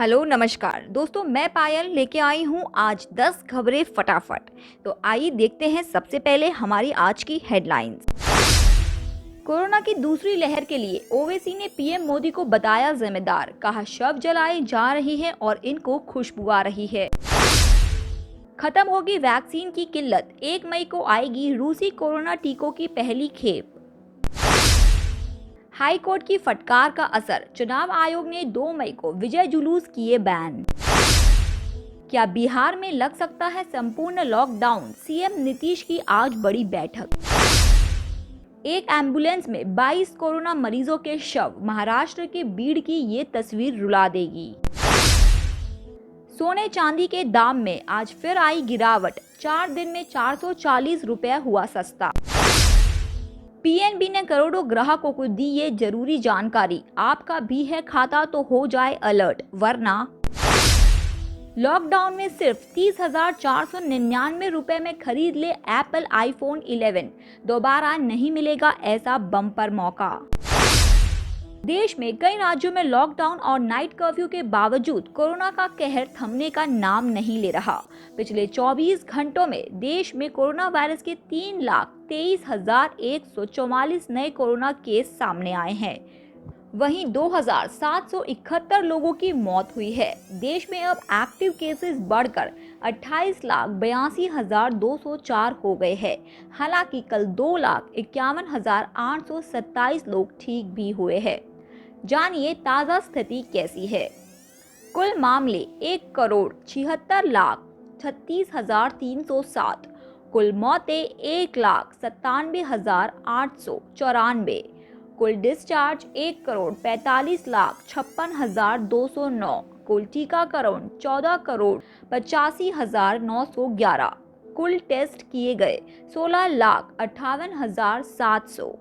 Hello नमस्कार दोस्तों, मैं पायल लेके आई हूँ आज 10 खबरें फटाफट। तो आइए देखते हैं सबसे पहले हमारी आज की हेडलाइंस। कोरोना की दूसरी लहर के लिए ओवैसी ने पीएम मोदी को बताया जिम्मेदार, कहा शव जलाए जा रही है और इनको खुशबू आ रही है। खत्म होगी वैक्सीन की किल्लत, 1 मई को आएगी रूसी कोरोना टीकों की पहली खेप। हाई कोर्ट की फटकार का असर, चुनाव आयोग ने 2 मई को विजय जुलूस किए बैन। क्या बिहार में लग सकता है संपूर्ण लॉकडाउन, सीएम नीतीश की आज बड़ी बैठक। एक एम्बुलेंस में 22 कोरोना मरीजों के शव, महाराष्ट्र के बीड़ की ये तस्वीर रुला देगी। सोने चांदी के दाम में आज फिर आई गिरावट, 4 दिन में 440 रुपए हुआ सस्ता। पीएनबी ने करोड़ों ग्राहकों को दी ये जरूरी जानकारी, आपका भी है खाता तो हो जाए अलर्ट, वरना। लॉकडाउन में सिर्फ 30,499 रुपए में खरीद ले एप्पल आईफोन 11, दोबारा नहीं मिलेगा ऐसा बम्पर मौका। देश में कई राज्यों में लॉकडाउन और नाइट कर्फ्यू के बावजूद कोरोना का कहर थमने का नाम नहीं ले रहा। पिछले 24 घंटों में देश में कोरोना वायरस के 3,23,144 नए कोरोना केस सामने आए हैं। वहीं 2,771 लोगों की मौत हुई है। देश में अब एक्टिव केसेस बढ़कर 28,82,204 हो गए हैं। हालांकि कल 2,51,827 लोग ठीक भी हुए हैं। जानिए ताज़ा स्थिति कैसी है। कुल मामले 1,76,36,307, कुल मौतें 1,97,894, कुल डिस्चार्ज 1,45,56,209, कुल टीकाकरण 14,85,911, कुल टेस्ट किए गए 16,58,700।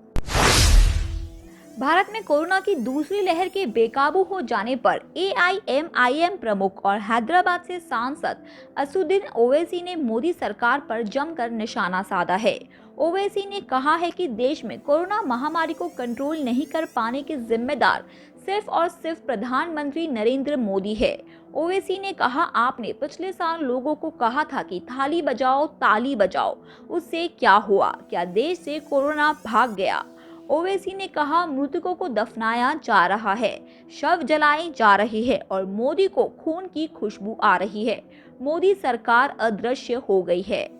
भारत में कोरोना की दूसरी लहर के बेकाबू हो जाने पर एआईएमआईएम प्रमुख और हैदराबाद से सांसद असदुद्दीन ओवैसी ने मोदी सरकार पर जमकर निशाना साधा है। ओवैसी ने कहा है कि देश में कोरोना महामारी को कंट्रोल नहीं कर पाने के जिम्मेदार सिर्फ और सिर्फ प्रधानमंत्री नरेंद्र मोदी है। ओवैसी ने कहा, आपने पिछले साल लोगों को कहा था कि थाली बजाओ ताली बजाओ, उससे क्या हुआ? क्या देश से कोरोना भाग गया? ओवैसी ने कहा, मृतकों को दफनाया जा रहा है, शव जलाई जा रही है और मोदी को खून की खुशबू आ रही है। मोदी सरकार अदृश्य हो गई है।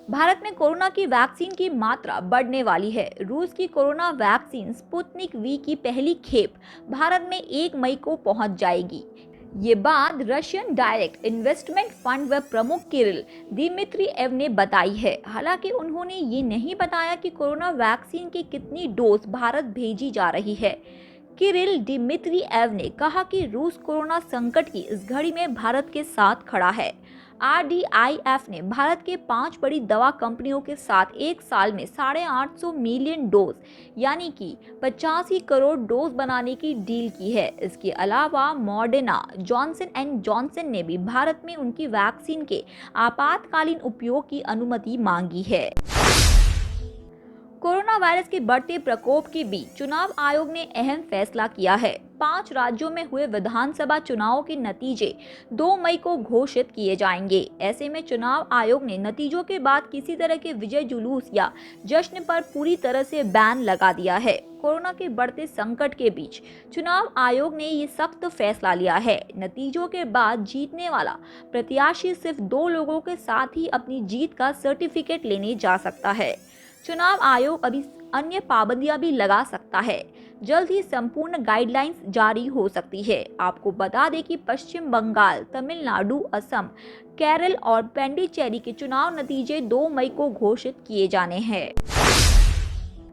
भारत में कोरोना की वैक्सीन की मात्रा बढ़ने वाली है। रूस की कोरोना वैक्सीन स्पुतनिक वी की पहली खेप भारत में 1 मई को पहुंच जाएगी। ये बात रशियन डायरेक्ट इन्वेस्टमेंट फंड व प्रमुख किरिल दिमित्रिएव ने बताई है। हालांकि उन्होंने ये नहीं बताया कि कोरोना वैक्सीन की कितनी डोज भारत भेजी जा रही है। किरिल दिमित्रिएव ने कहा कि रूस कोरोना संकट की इस घड़ी में भारत के साथ खड़ा है। आरडीआईएफ ने भारत के 5 बड़ी दवा कंपनियों के साथ एक साल में 850 मिलियन डोज यानी कि 85 करोड़ डोज बनाने की डील की है। इसके अलावा मॉडर्ना, जॉनसन एंड जॉनसन ने भी भारत में उनकी वैक्सीन के आपातकालीन उपयोग की अनुमति मांगी है। कोरोना वायरस के बढ़ते प्रकोप के बीच चुनाव आयोग ने अहम फैसला किया है। 5 राज्यों में हुए विधानसभा चुनावों के नतीजे 2 मई को घोषित किए जाएंगे। ऐसे में चुनाव आयोग ने नतीजों के बाद किसी तरह के विजय जुलूस या जश्न पर पूरी तरह से बैन लगा दिया है। कोरोना के बढ़ते संकट के बीच चुनाव आयोग ने ये सख्त फैसला लिया है। नतीजों के बाद जीतने वाला प्रत्याशी सिर्फ 2 लोगों के साथ ही अपनी जीत का सर्टिफिकेट लेने जा सकता है। चुनाव आयोग अभी अन्य पाबंदियां भी लगा सकता है। जल्द ही संपूर्ण गाइडलाइंस जारी हो सकती है। आपको बता दें कि पश्चिम बंगाल, तमिलनाडु, असम, केरल और पांडिचेरी के चुनाव नतीजे 2 मई को घोषित किए जाने हैं।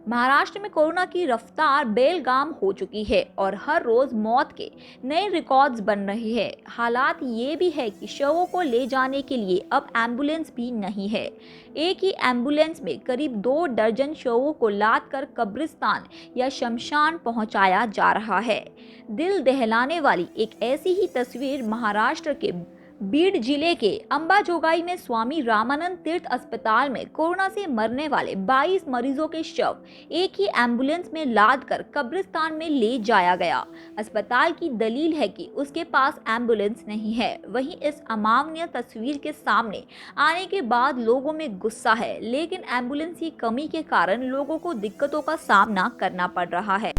महाराष्ट्र में कोरोना की रफ्तार बेलगाम हो चुकी है और हर रोज मौत के नए रिकॉर्ड्स बन रहे हैं। हालात ये भी है कि शवों को ले जाने के लिए अब एम्बुलेंस भी नहीं है। एक ही एम्बुलेंस में करीब 2 दर्जन शवों को लाद कर कब्रिस्तान या शमशान पहुंचाया जा रहा है। दिल दहलाने वाली एक ऐसी ही तस्वीर महाराष्ट्र के बीड जिले के अंबाजोगाई में स्वामी रामानंद तीर्थ अस्पताल में कोरोना से मरने वाले 22 मरीजों के शव एक ही एम्बुलेंस में लाद कर कब्रिस्तान में ले जाया गया। अस्पताल की दलील है कि उसके पास एम्बुलेंस नहीं है। वहीं इस अमानवीय तस्वीर के सामने आने के बाद लोगों में गुस्सा है, लेकिन एम्बुलेंस की कमी के कारण लोगों को दिक्कतों का सामना करना पड़ रहा है।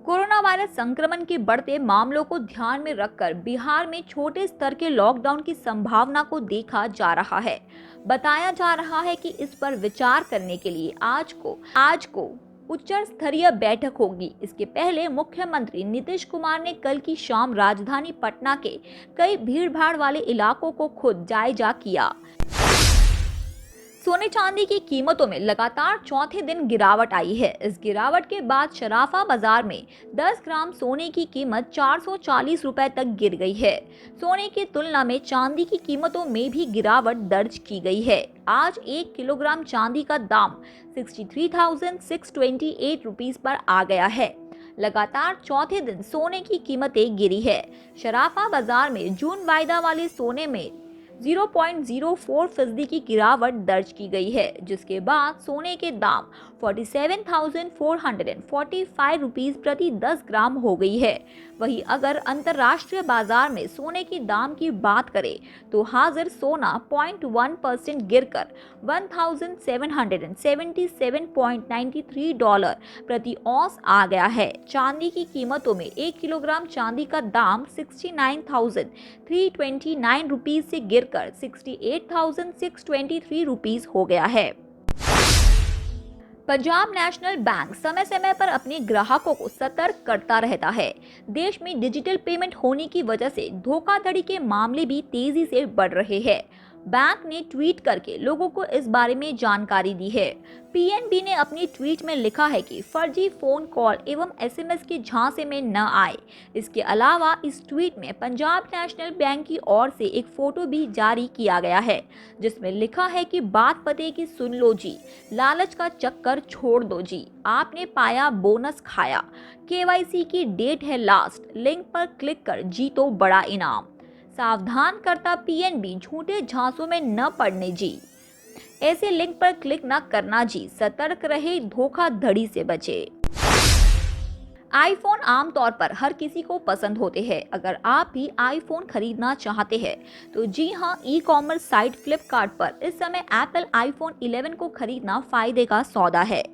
कोरोना वायरस संक्रमण के बढ़ते मामलों को ध्यान में रखकर बिहार में छोटे स्तर के लॉकडाउन की संभावना को देखा जा रहा है। बताया जा रहा है कि इस पर विचार करने के लिए आज को उच्च स्तरीय बैठक होगी। इसके पहले मुख्यमंत्री नीतीश कुमार ने कल की शाम राजधानी पटना के कई भीड़भाड़ वाले इलाकों को खुद जायजा किया। सोने चांदी की कीमतों में लगातार चौथे दिन गिरावट आई है। इस गिरावट के बाद शराफा बाजार में 10 ग्राम सोने की कीमत 440 रुपए तक गिर गई है। सोने की तुलना में चांदी की कीमतों में भी गिरावट दर्ज की गई है। आज 1 किलोग्राम चांदी का दाम 63,628 रुपीस पर आ गया है। लगातार चौथे दिन सोने की कीमतें गिरी है। शराफा बाजार में जून वायदा वाले सोने में 0.04% की गिरावट दर्ज की गई है, जिसके बाद सोने के दाम 47,445 रुपीस प्रति 10 ग्राम हो गई है। वहीं अगर अंतर्राष्ट्रीय बाजार में सोने की दाम की बात करें तो हाजिर सोना 0.1% गिरकर $1,777.93 प्रति औंस आ गया है। चांदी की कीमतों में 1 किलोग्राम चांदी का दाम 69,329 रुपीस से गिरकर 68,623 रुपीस हो गया है। पंजाब नेशनल बैंक समय समय पर अपने ग्राहकों को सतर्क करता रहता है। देश में डिजिटल पेमेंट होने की वजह से धोखाधड़ी के मामले भी तेजी से बढ़ रहे हैं। बैंक ने ट्वीट करके लोगों को इस बारे में जानकारी दी है। पीएनबी ने अपनी ट्वीट में लिखा है कि फर्जी फोन कॉल एवं एसएमएस के झांसे में न आए। इसके अलावा इस ट्वीट में पंजाब नेशनल बैंक की ओर से एक फोटो भी जारी किया गया है, जिसमें लिखा है कि बात पते की सुन लो जी, लालच का चक्कर छोड़ दो जी, आपने पाया बोनस खाया, केवाईसी की डेट है लास्ट, लिंक पर क्लिक कर जीतो बड़ा इनाम। सावधान करता पीएनबी, झूठे झांसों में न पड़ने जी, ऐसे लिंक पर क्लिक न करना जी, सतर्क रहे, धोखाधड़ी से बचे। आईफोन आमतौर पर हर किसी को पसंद होते हैं। अगर आप भी आईफोन खरीदना चाहते हैं तो जी हां, ई कॉमर्स साइट फ्लिपकार्ट पर इस समय एप्पल आईफोन 11 को खरीदना फायदे का सौदा है।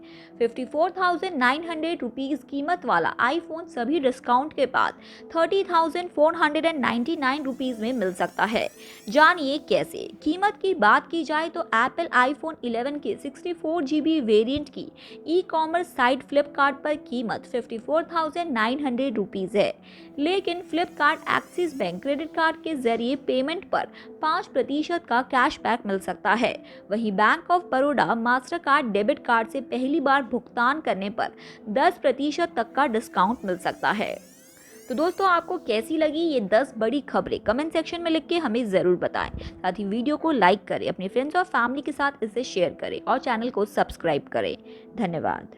54,900 रुपीस कीमत वाला आईफोन सभी डिस्काउंट के बाद 30,499 रुपीस में मिल सकता है। जानिए कैसे। कीमत की बात की जाए तो एप्पल आईफोन 11 के 64 GB वेरिएंट की ई कॉमर्स साइट फ्लिपकार्ट पर कीमत 54,900 रुपीस है, लेकिन Flipkart axis bank credit card के जरिए पेमेंट पर 5% का कैशबैक मिल सकता है। वहीं bank of Baroda master card debit card से पहली बार भुगतान करने पर 10% तक का डिस्काउंट मिल सकता है। तो दोस्तों, आपको कैसी लगी ये 10 बड़ी खबरें कमेंट सेक्शन में लिख के हमें ज़रूर बताएं। साथ ही वीडियो को लाइक करें, अपने फ्रेंड्स और फैमिली के साथ इसे शेयर करें और चैनल को सब्सक्राइब करें। धन्यवाद।